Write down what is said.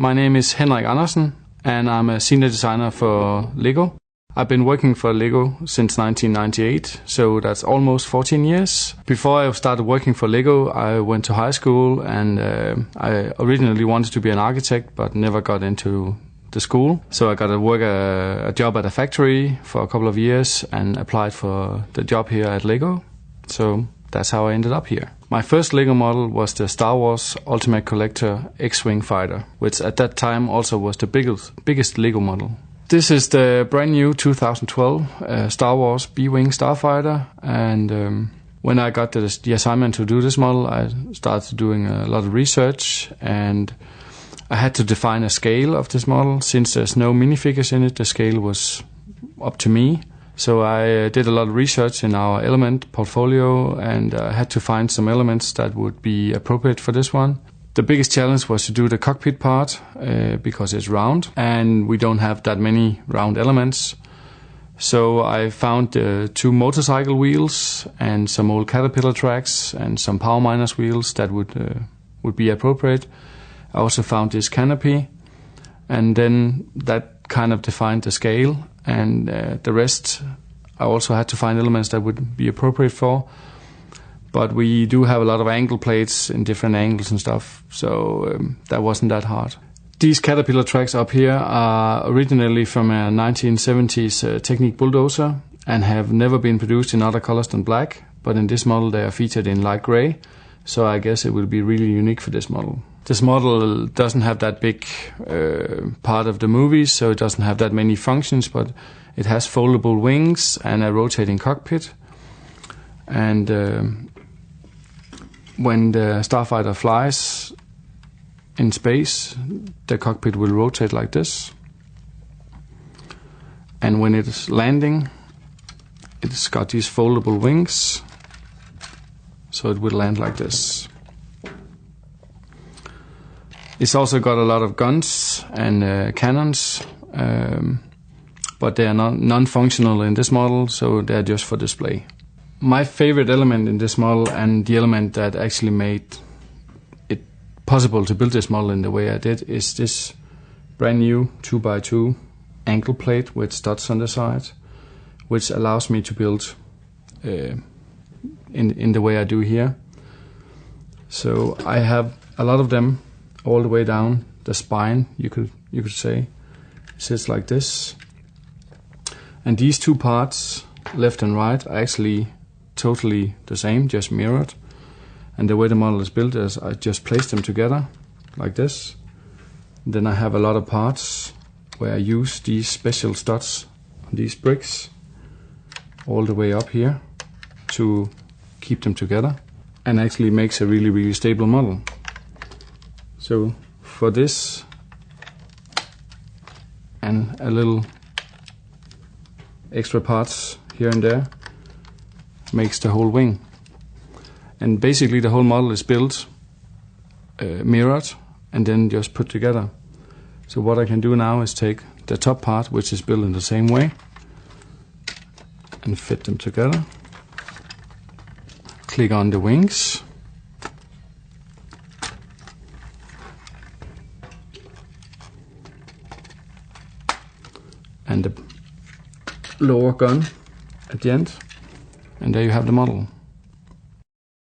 My name is Henrik Andersen, and I'm a senior designer for LEGO. I've been working for LEGO since 1998, so that's almost 14 years. Before I started working for LEGO, I went to high school, and I originally wanted to be an architect, but never got into the school. So I got to work a job at a factory for a couple of years and applied for the job here at LEGO. So that's how I ended up here. My first LEGO model was the Star Wars Ultimate Collector X-Wing Fighter, which at that time also was the biggest LEGO model. This is the brand new 2012 Star Wars B-Wing Starfighter, and when I got the assignment to do this model, I started doing a lot of research, and I had to define a scale of this model. Since there's no minifigures in it, the scale was up to me. So I did a lot of research in our element portfolio, and I had to find some elements that would be appropriate for this one. The biggest challenge was to do the cockpit part because it's round, and we don't have that many round elements. So I found 2 motorcycle wheels and some old Caterpillar tracks and some Power Miners wheels that would be appropriate. I also found this canopy, and then that kind of defined the scale, and the rest I also had to find elements that would be appropriate for. But we do have a lot of angle plates in different angles and stuff, so that wasn't that hard. These Caterpillar tracks up here are originally from a 1970s Technic bulldozer and have never been produced in other colors than black, but in this model they are featured in light gray, so I guess it will be really unique for this model. This model doesn't have that big part of the movies, so it doesn't have that many functions, but it has foldable wings and a rotating cockpit. And when the Starfighter flies in space, the cockpit will rotate like this. And when it's landing, it's got these foldable wings, so it will land like this. It's also got a lot of guns and cannons, but they are non-functional in this model, so they're just for display. My favorite element in this model, and the element that actually made it possible to build this model in the way I did, is this brand new 2x2 ankle plate with studs on the side, which allows me to build in the way I do here. So I have a lot of them all the way down the spine, you could say. It sits like this. And these 2 parts, left and right, are actually totally the same, just mirrored. And the way the model is built is I just place them together like this. Then I have a lot of parts where I use these special studs on these bricks all the way up here to keep them together, and actually makes a really, really stable model. So for this and a little extra parts here and there makes the whole wing. And basically the whole model is built mirrored and then just put together. So what I can do now is take the top part, which is built in the same way, and fit them together. Click on the wings. And the lower gun at the end, and there you have the model.